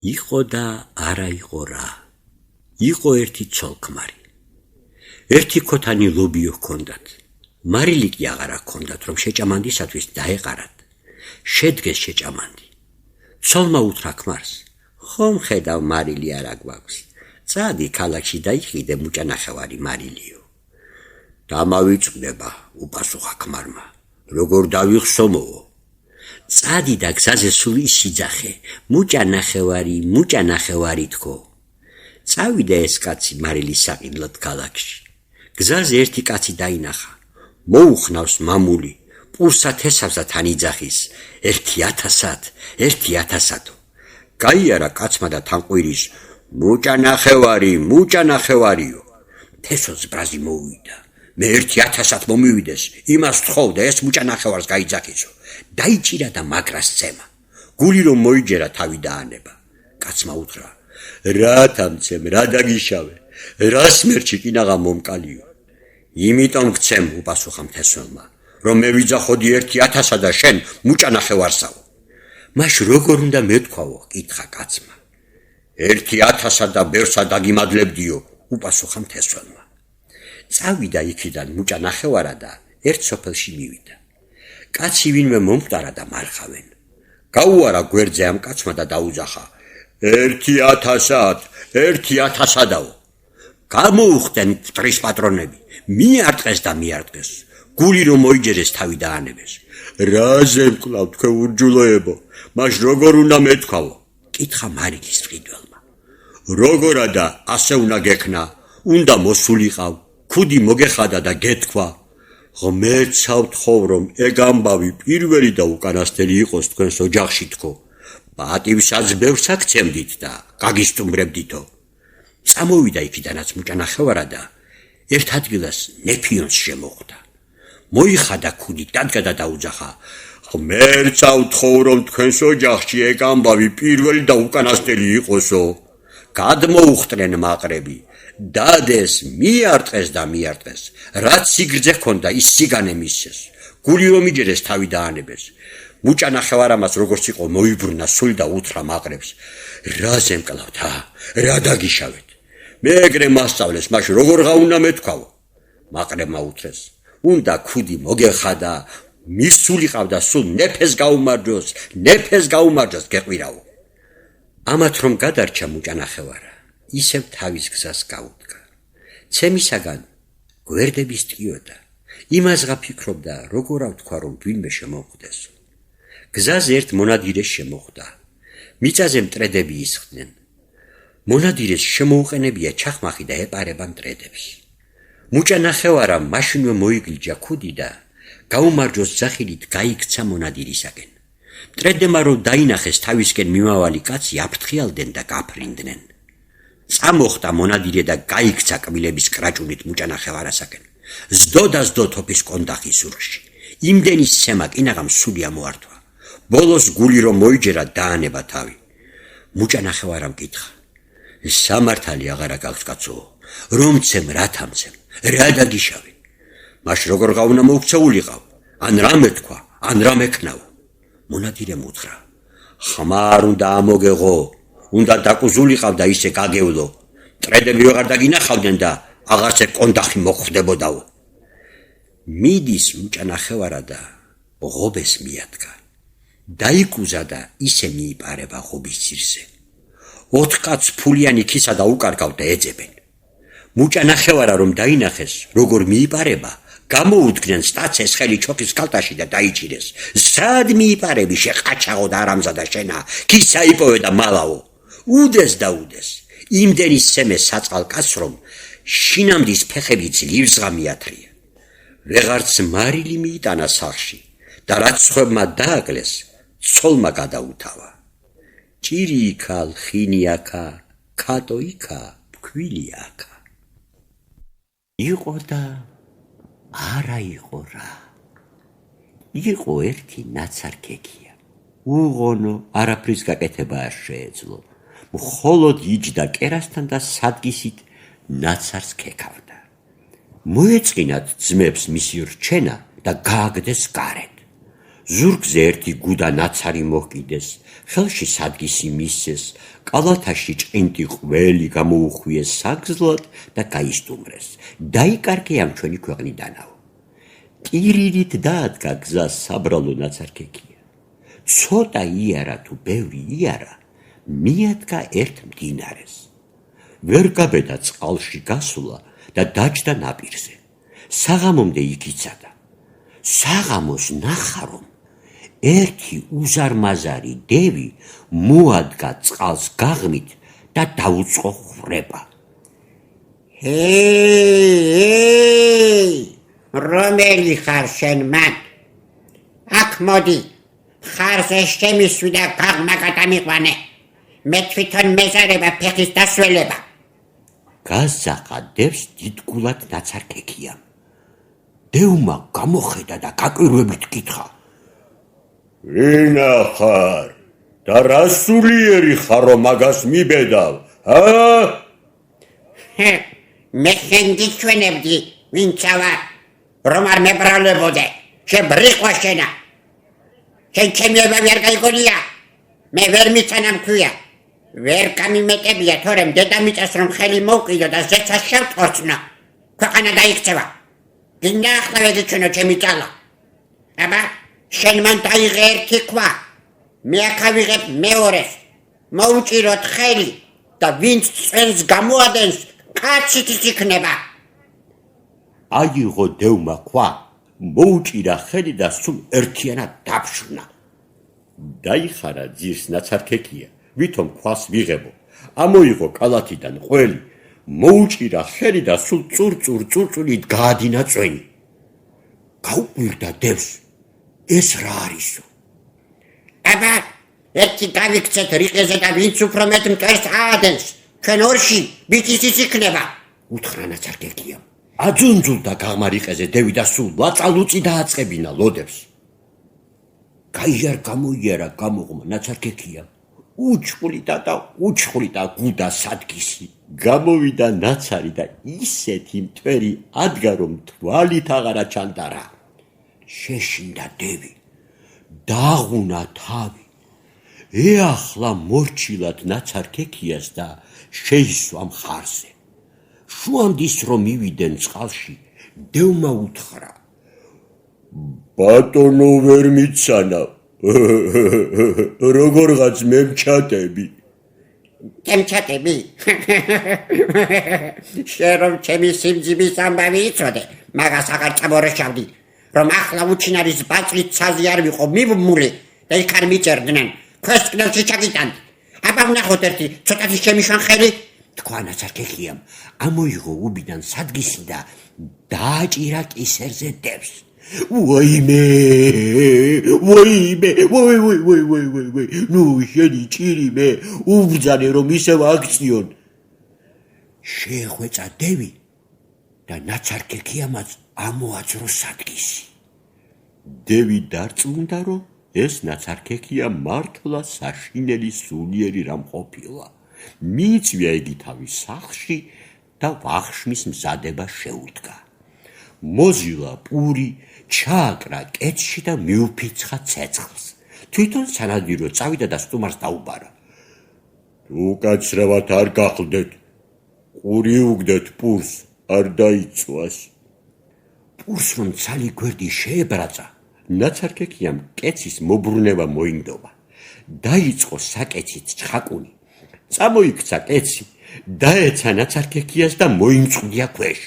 იყო და არა იყო რა. იყო ერთი ცოლ-ქმარი. ერთი ქოთანი ლობიო ჰქონდათ. მარილი კი აღარა ჰქონდათ, რომ შეჭამანდისათვის დაეყარათ. შედგეს შეჭამანდი. ცოლმა უთხრა ქმარს: ხომ ხედავ მარილი არა გვაქვს. წადი ქალაქში დაიხიდე მუჭანახევარი მარილიო. დამავიწყდება, უპასუხა ქმარმა. როგორ დავიხსომოო? წადი და გზაზე სულ ისიძახე, მუჭანახევარი თქო. წავიდა ეს კაცი მარილის საყიდლად ქალაქში. გზაზე ერთი კაცი დაინახა. მოუხნავს მამული, პურსა თესავსა თან იძახის, 1000-ათო. გაიარა კაცმა და თან ყვირის: მუჭანახევარიო. თესოს ბრაზი მოუვიდა. მე 1000-ად მომივიდეს, იმას თხოვ და ეს მუჭანახევარს გაიძახისო. დაიჭირა და მაგრას ცემა. გული რომ მოიჯერა თავი დაანება. კაცმა უთხრა: რა თამცემ, რა დაგიშავე, რა სმერჩი კინაღა მომკალიო. იმიტომ გცემ, უპასუხა მთესველმა, რომ მე ვიძახოდი 1000-ად და შენ მუჭანახევარსაო. მაშ როგორ უნდა მეთქვაო? კითხა კაცმა. 1000-ად და ბევრსა დაგიმადლებდიო, უპასუხა მთესველმა. წავიდა იქიდან მუჭანახევარა და ერთ სოფელში მივიდა. კაცი ვინმე მომკვდარა და მარხავენ. გაუარა გვერდზე ამ კაცმა და დაუძახა: 1000-ადაო. გამოუხდნენ მკვდრის პატრონები, მიარტყეს და მიარტყეს. გული რომ მოიჯერეს თავი დაანებეს. რაზე მკლავ თქვენ ურჯულოებო, მაშ როგორ უნდა მეთქვაო? კითხა მარილის მყიდველმა. როგორა და ასე უნდა გექნა, უნდა მოსულიყავ, ქუდი მოგეხადა და გეთქვა. ღმერთსა ვთხოვ, რომ ეგ ამბავი პირველი და უკანასკნელი იყოს თქვენს ოჯახში თქო. პატივსაც ბევრს აქცემდით და გაგისტუმრებდითო. წამოვიდა იქიდანაც მუჭანახევარა და ერთ ადგილას ნეფიონს შემოხვდა. მოიხადა ქუდით, დადგა და დაუძახა: ღმერთსა ვთხოვ, რომ თქვენს ოჯახში ეგ ამბავი პირველი და უკანასკნელი იყოსო. გადმოუხტნენ მაყრები. დადეს, მიარტყეს და მიარტყეს. რაც სიგრძე ჰქონდა, ის სიგანე მისცეს. გული რომ იჯერეს თავი დაანებეს. მუჭანახევარამაც როგორც იყო მოიბრუნა სული და უთხრა მაყრებს: რაზე მკლავთ, რა დაგიშავეთ? მე ეგრე მასწავლეს, მაშ როგორღა უნდა მეთქვაო? მაყრებმა უთხრეს: უნდა ქუდი მოგეხადა, მისულიყავდა სულ ნეფეს გაუმარჯოს გეყვირაო. ამათ რომ გადარჩა მუჭანახევარა, ისევ თავის გზას გაუდგა. ცემისაგან გვერდების ტკიოდა. იმასღა ფიქრობდა, როგორ ავთქვა, რომ ვინმე შემოხვდესო. გზაზე ერთ მონადირეს შემოხვდა. მიწაზე მტრედები ისხდნენ. მონადირეს შემოუყენებია ჩახმახი და ეპარება მტრედებს. მუჭანახევარა მაშინვე მოიგლიჯა ქუდი და გაუმარჯოს ძახილით გაიქცა მონადირისაკენ. მტრედებმა რომ დაინახეს თავისკენ მიმავალი კაცი, აფრთხიალდნენ და გაფრინდნენ. წამოხდა მონადირე და გაიქცა კბილების კრაჭუნით მუჭანახევარასაკენ. ზდო თოფის კონდახის ზურგში. იმდენი სცემა კინაღამ სული ამოართვა. ბოლოს გული რომ მოიჯერა დაანება თავი. მუჭანახევარამ კითხა: სამართალი აღარა გაქვს კაცო, რომ ცემ, რა თამცემ, რა დაგიშავე? მაშ როგორღა უნდა მოუქცეულიყავ, ან რა მეთქვა, ან რა მექნაო? მონადირემ უთხრა: ხმარ უნდა ამოგეღო, უნდა დაკუზულიყავ და ისე გაგევლო. მტრედები ვეღარ დაგინახავდნენ და აღარც ეგ კონდახი მოხვდებოდაო. მიდის მუჭანახევარა და ღობეს მიადგა. დაიკუზა და ისე მიიპარება ღობის ძირზე. 4 კაცს ფულიანი ქისა და უკარგავ და ეძებენ. მუჭანახევარა რომ დაინახეს, როგორ მიიპარება, გამოუდგნენ სტაცეს ხელი ჩოქის კალტაში და დაიჭირეს. სად მიიპარები, შეყაჩაღო და არამზადა შენა, ქისა იპოვე და მალაო. უდეს და უდეს. იმდენი სცემე საწყალ კაცს, რომ შინამდის ფეხები ძლივსღა მიათრია. ვეღარც მარილი მიიტანა სახლში და რაც სხვებმა დააკლეს, ცოლმა გადაუთავა. ჭირი იქა, ლხინი აქა, ქატო იქა, ფქვილი აქა. იყო და არა იყო რა. იყო ერთი ნაცარქექია. უღონო, არაფრის გაკეთება არ შეეძლო. მხოლოდ იჯდა კერასთან და სადგისით ნაცარს ქექავდა. მოეწყინათ ძმებს მისი რჩენა და გააგდეს გარეთ. ზურგზე ერთი გუდა ნაცარი მოჰკიდეს, ხელში სადგისი მისცეს, კალათაში ჭყინტი ყველი გამოუხვიეს საგზლად და გაისტუმრეს. დაიკარგე ამ ჩვენი ქვეყნიდანავ. ტირირით დაადგა გზას საბრალო ნაცარქექია. ცოტა იარა თუ ბევრი იარა, მიადგა ერთ მდინარეს. ვერ გაბედა წყალში გასულა და დაჯდა ნაპირზე. საღამომდე იქ იცადა. საღამოს ნახა, რომ ერთი უზარმაზარი დევი მოადგა წყალს გაღმით და დაუწყო ხრება. ჰეი, რომელი ხარ შენ მან? აქ მოდი, ხარზე შემისვი და გაღმა გადამიყვანე. მე თვითონ მეზარება ფეხის დასველება. გაზაყა დევს დიდგულად ნაცარქექია. დევმა გამოხედა და გაკვირვებით კითხა: ვინა ხარ და რა სულიერი ხარ, რომ მაგას მიბედავ, მე შენ გიჩვენებდი, ვინცა ვარ, რომ არ მებრალებოდე, შებრიყვა შენა. შენ ჩემიება ვერ გაიგონია, მე ვერ მიცანამ ქვია. ვერ გამიმეტებია, თორემ დედამიწას რომ ხელი მოვკიდო და ზეცას შევტყორცნო, ქვეყანა დაიქცევა. გინდა ახლა ვეგიჩვენო ჩემი ძალა. აბა, შენ მან დაიღე ერთი ქვა, მე აქ ავიღებ მეორეს, მოვუჭიროთ ხელი და ვინც წვენს გამოადენს, კაცით იქნება. აიღო დევმა ქვა, მოუჭირა ხელი და სულ ერთიანად დაფშვნა. დაიხარა ძირს ნაცარქექია, ვითომ ქვას ვიღებო. ამოიღო კალათიდან ყველი, მოუჭირა ხელი და სულ წურწურით გაადინა წვენი. გაუკვირდა დევს, ეს რა არისო? აბა, ერთი გავიქცეთ რიყეზე და ვინც უფრო მეტ მტერს აადენს, ჩვენ ორში ბიჭისიც იქნება. უთხრა ნაცარქექიამ. აძუნძულდა გაღმა რიყეზე დევი და სულ ლაწალუწი დააწყებინა ლოდებს. გაიარ გამოიარა გამოღმა ნაცარქექიამ. უჩხვრიდა გუდა სადგისი. გამოვიდა ნაცარი და ისეთი მტვერი ადგა, რომ თვალით აღარა ჩანდარა. შეშინდა დევი, დაღუნა თავი, ეახლა მორჩილად ნაცარქექიას და შეისვა მხარზე. შუამდის რომ მივიდნენ წყალში, დევმა უთხრა: ბატონო ვერ მიცანა, როგორღაც მე მჩატები. ჩემჩატები? შენ რომ ჩემი სიმძიმის ამბავი იცოდე, მაგას აღარ წამორეშავდი, რომ ახლა უჩინარის ბაწლით ცაზე არ ვიყო მიბმული და იქ არ მიჭერდნენ, ქვესკნელში ჩაგიტანდი. აბა ვნახოთ ერთი, ცოტათი შემიშვან ხელი. თქვა ნაცარქექიამ, ამოიღო უბიდან სადგისი და დააჭირა კისერზე დევს. ვაიმე, ნუ შენი ჭირიმე, უბრძანე რომ ისევ აქციონ. შეეხვეწა დევი და ნაცარქექიამაც ამოაძრო სადგისი. დევი დარწმუნდა, რომ ეს ნაცარქექია მართლა საშინელი სულიერი რამ ყოფილა. მიიწვია იგი თავის სახლში და ვახშმის მზადება შეუდგა. მოზილა პური, ჩააკრა კეთში და მიუფიცხა ცეცხლს. თვითონ სანადირო წავიდა და სტუმარს დაუბარა: უკაცრავად არ გახლდეთ, ყური უგდეთ პურს, არ დაიწვას. პურს რომ ცალი გვერდი შეებრაცა, ნაცარქექიამ კეცის მობრუნება მოინდობა. დაიწყო საკეცით ჩხაკუნი. წამოიქცა კეცი, დაეცა ნაცარქექიას და მოიმწყვდია ქვეშ.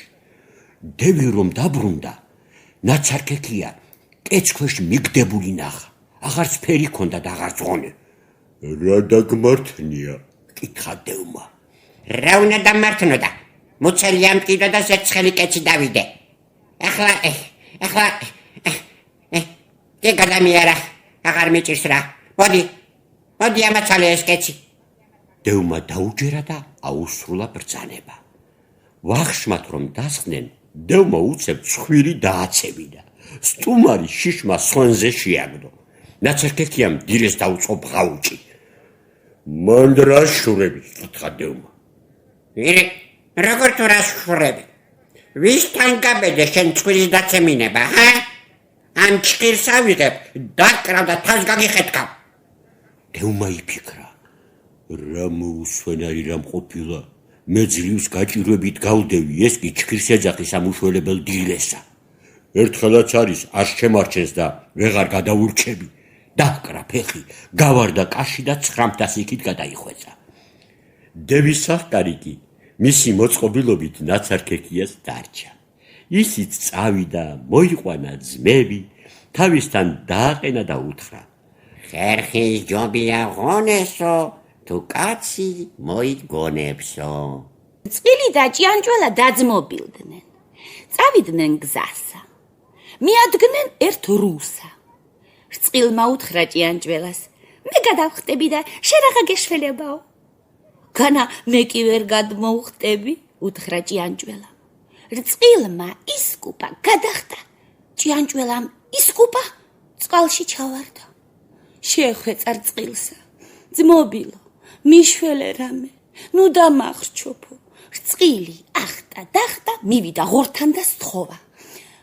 დევი რომ დაბრუნდა, ნაცარქექია კეც ქვეშ მიგდებული ნახა. აღარც ფერი ქონდა და აღარც ღონე. რა დაგმართნია? კითხა დევმა. რა უნდა დამართნოდა? მუცელი ამტკიდა და ზეცხელი კეცი დავიდე. ახლა კი გადამიარა, აღარ მიჭირს რა. მოდი ამაცალე ეს კეცი. დევმა დაუჯერა და აუსრულა ბრძანება. ვახშმად რომ დასხდნენ, დევმა უცებ ცხვირი დააცებიდა. სტუმარი შიშმა სონზე შეაგდო. ნაცარქექიამ დილეს დაუწყო ბღაუჭი. მან რა შურები? კითხა დევმა. როგორ თუ რა შურები? ვისთან გაბედე შენ ცხვირის დაცემინება, ამ ჭირს ავიღებ, დაკრავ და თავს გაგიხეთქავ. დევმა იფიქრა, რა მოუსვენარი რამ ყოფილა, მე ძლივს გაჭირვებით გავდევი, ეს კი ჭირს ეძახის ამ უშველებელ დილესა. ერთხელაც არის ას შემარჩენს და ვეღარ გადაურჩები. დაკრა ფეხი, გავარდა კაში და 900 იქით გადაიხვეწა. დევის სახკარი კი მისი მოწყობილობით ნაცარქექიას დარჩა. ისიც წავიდა, მოიყვანა ძმები, თავისთან დააყენა და უთხრა: ხერხის ჯობია ღონესო, თუ კაცი მოიგონებსო. წილი და ჭიანჭველა დაძმობილდნენ. წავიდნენ გზასა. მიადგნენ ერთ რუსა. რწყილმა უთხრა ჭიანჭველას: მე გადავხტები და შენ რაღა გეშველებაო. განა მე კი ვერ გადმოვხტები, უთხრა ჭიანჭველა. რწყილმა ისკუპა, გადახტა. ჭიანჭველამ ისკუპა, წყალში ჩავარდა. შეხვეწა რწყილსა: ძმობილო, მიშველე რამე, ნუ დამახრჩოფო. რწყილი ახტა დახტა, მივიდა ღორთან და სთხოვა.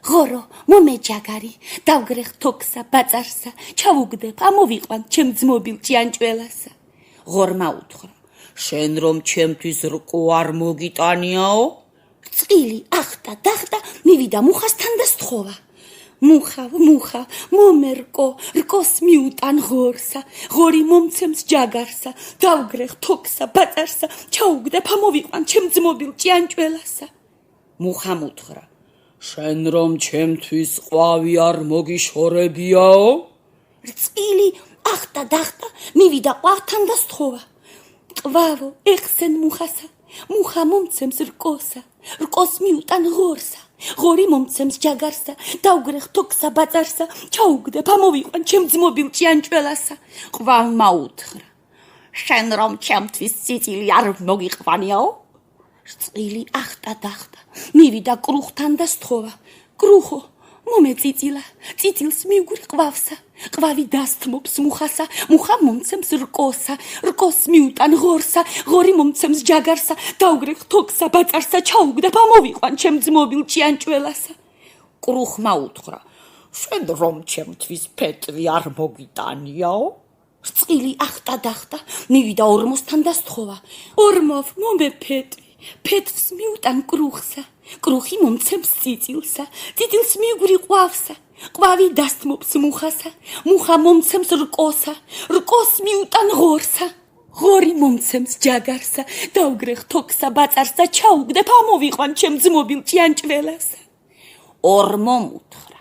ღორო, მომეჯაგარი, დავგრეხ თოქსა, ბაწარსა, ჩავუგდებ, ამოვიყვან ჩემ ძმობილ ჭიანჭველასა. ღორმა უთხრა: შენ რომ ჩემთვის რკო არ მოგიტანიაო? რწყილი ახტა დახტა, მივიდა მუხასთან და სთხოვა. მუხა, მომერკო, რკოს მიუტან ღორსა, ღორი მომცემს ჯაგარსა, დავგრეხ თოქსა, ბაწარსა, ჩაუგდებ, ამოვიყვან ჩემ ძმობილ ჭიანჭველასა. მუხამ უთხრა: შენ რომ ჩემთვის ყვავი არ მოგიშორებიაო? რწყილი ახტა დახტა, მივიდა ყვავთან და სთხოვა. ყვავო, ეხსენ მუხასა, მუხა მომცემს რკოსა, რკოს მიუტან ღორსა, ღორი მომცემს ჯაგარსა, დავგრეხ თოქსა, ბაწარსა, ჩაუგდებ, ამოვიყვან ჩემ ძმობილ ჭიანჭველასა. ყვავმა უთხრა: შენ რომ ჩემთვის წიწილი არ მოგიყვანიაო? რწყილი ახტა დახტა, მივიდა კრუხთან და სთხოვა. კრუხო, მომეწიწილა, წიწილს მივგვრი ყვავსა, ყვავი დასთმობს მუხასა, მუხა მომცემს რკოსა, რკოს მიუტან ღორსა, ღორი მომცემს ჯაგარსა, დავგრეხ თოქსა, ბაწარსა, ჩაუგდებ, ამოვიყვან ჩემ ძმობილ ჭიანჭველასა. კრუხმა უთხრა: შენ რომ ჩემთვის ფეტვი არ მოგიტანიაო? რწყილი ახტა დახტა, მივიდა ორმოსთან და სთხოვა. ორმოვ, მომეფეტვი, ფეტვს მიუტან კრუხსა, კრუხი მომცემს წიწილსა, წიწილს მივგვრი ყვავსა, ყვავი დასთმობს მუხასა, მუხა მომცემს რკოსა, რკოს მიუტან ღორსა, ღორი მომცემს ჯაგარსა, დავგრეხ თოქსა, ბაწარსა, ჩაუგდებ, ამოვიყვან ჩემ ძმობილ ჭიანჭველასა. ორმომ უთხრა: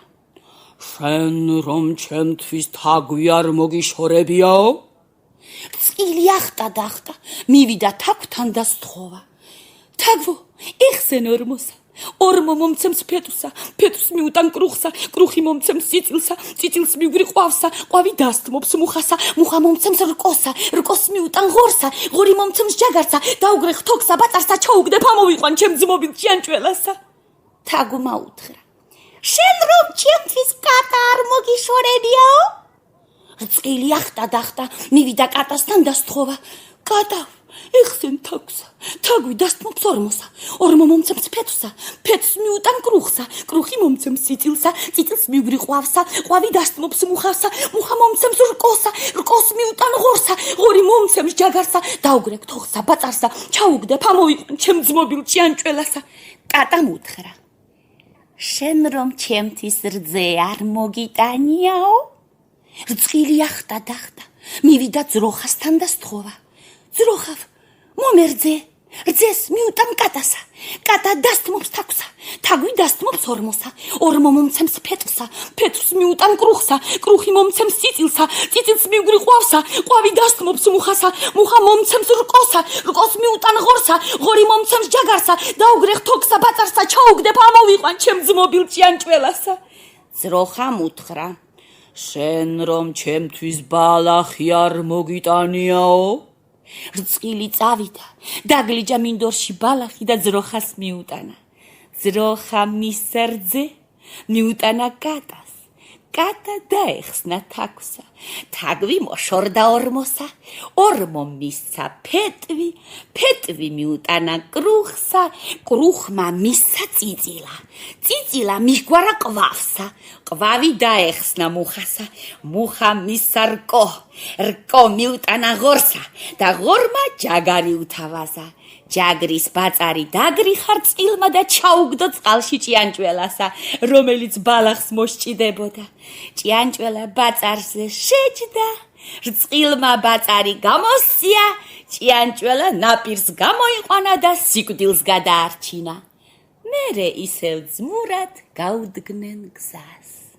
შენ რომ ჩემთვის თაგვი არ მოგიშორებიაო? რწყილი ახტა დახტა, მივიდა თაგვთან და სთხოვა. თაგვო, ეხსენ ორმოსა, ორმო მომცემს ფეტვსა, ფეტვს მიუტან კრუხსა, კრუხი მომცემს წიწილსა, წიწილს მივგვრი ყვავსა, ყვავი დასთმობს მუხასა, მუხა მომცემს რკოსა, რკოს მიუტან ღორსა, ღორი მომცემს ჯაგარსა, დავგრეხ თოქსა, ბაწარსა, ჩაუგდებ, ამოვიყვან ჩემ ძმობილ ჭიანჭველასა. თაგვმა უთხრა: შენ რომ ჩემთვის კატა არ მოგიშორებიაო? რწყილი ახტა დახტა, მივიდა კატასთან და სთხოვა. კატა, ეხსენ თაგვსა, თაგვი დასთმობს ორმოსა, ორმო მომცემს ფეტვსა, ფეტვს მიუტან კრუხსა, კრუხი მომცემს წიწილსა, წიწილს მივგვრი ყვავსა, ყვავი დასთმობს მუხასა, მუხა მომცემს რკოსა, რკოს მიუტან ღორსა, ღორი მომცემს ჯაგარსა, დავგრეხ თოხსა, ბაწარსა, ჩაუგდებ, ამოვიყვან ჩემ ძმობილ ჭიანჭველასა. კატამ უთხრა: შენ რომ ჩემთვის რძე არ მოგიტანიაო? რწყილი ახტა დახტა, მივიდა ძროხასთან და სთხოვა. ძროხავ, მომერძე, რძეს მიუტან კატასა, კატა დასთმობს თაგვსა, თაგვი დასთმობს ორმოსა, ორმო მომცემს ფეტვსა, ფეტვს მიუტან კრუხსა, კრუხი მომცემს წიწილსა, წიწილს მივგვრი ყვავსა, ყვავი დასთმობს მუხასა, მუხა მომცემს რკოსა, რკოს მიუტან ღორსა, ღორი მომცემს ჯაგარსა, დავგრეხ თოქსა, ბაწარსა, ჩაუგდებ, ამოვიყვან ჩემ ძმობილ ჭიანჭველასა. ძროხამ უთხრა: შენ რომ ჩემთვის ბალახი არ მოგიტანიაო? რწყილი წავიდა, დაგლიჯა მინდორში ბალახი და ძროხას მიუტანა. ძროხა მის რძე მიუტანა კატას, კატა დაეხსნა თაგვსა, თაგვი მოშორდა ორმოსა, ორმო მისცა ფეტვი, ფეტვი მიუტანა კრუხსა, კრუხმა მისცა წიწილა, წიწილა მიჰგვარა ყვავსა, ყვავი დაეხსნა მუხასა, მუხა მისცა რკო, რკო მიუტანა ღორსა და ღორმა ჯაგარი უთავაზა. ჯაგრის ბაწარი დაგრიხა რწყილმა და ჩაუგდო წყალში ჭიანჭველასა, რომელიც ბალახს მოსჭიდებოდა. ჭიანჭველა ბაწარზე შეჯდა, რწყილმა ბაწარი გამოსცია, ჭიანჭველა ნაპირს გამოიყვანა და სიკვდილს გადაარჩინა. მერე ისევ ძმურად გაუდგნენ გზას.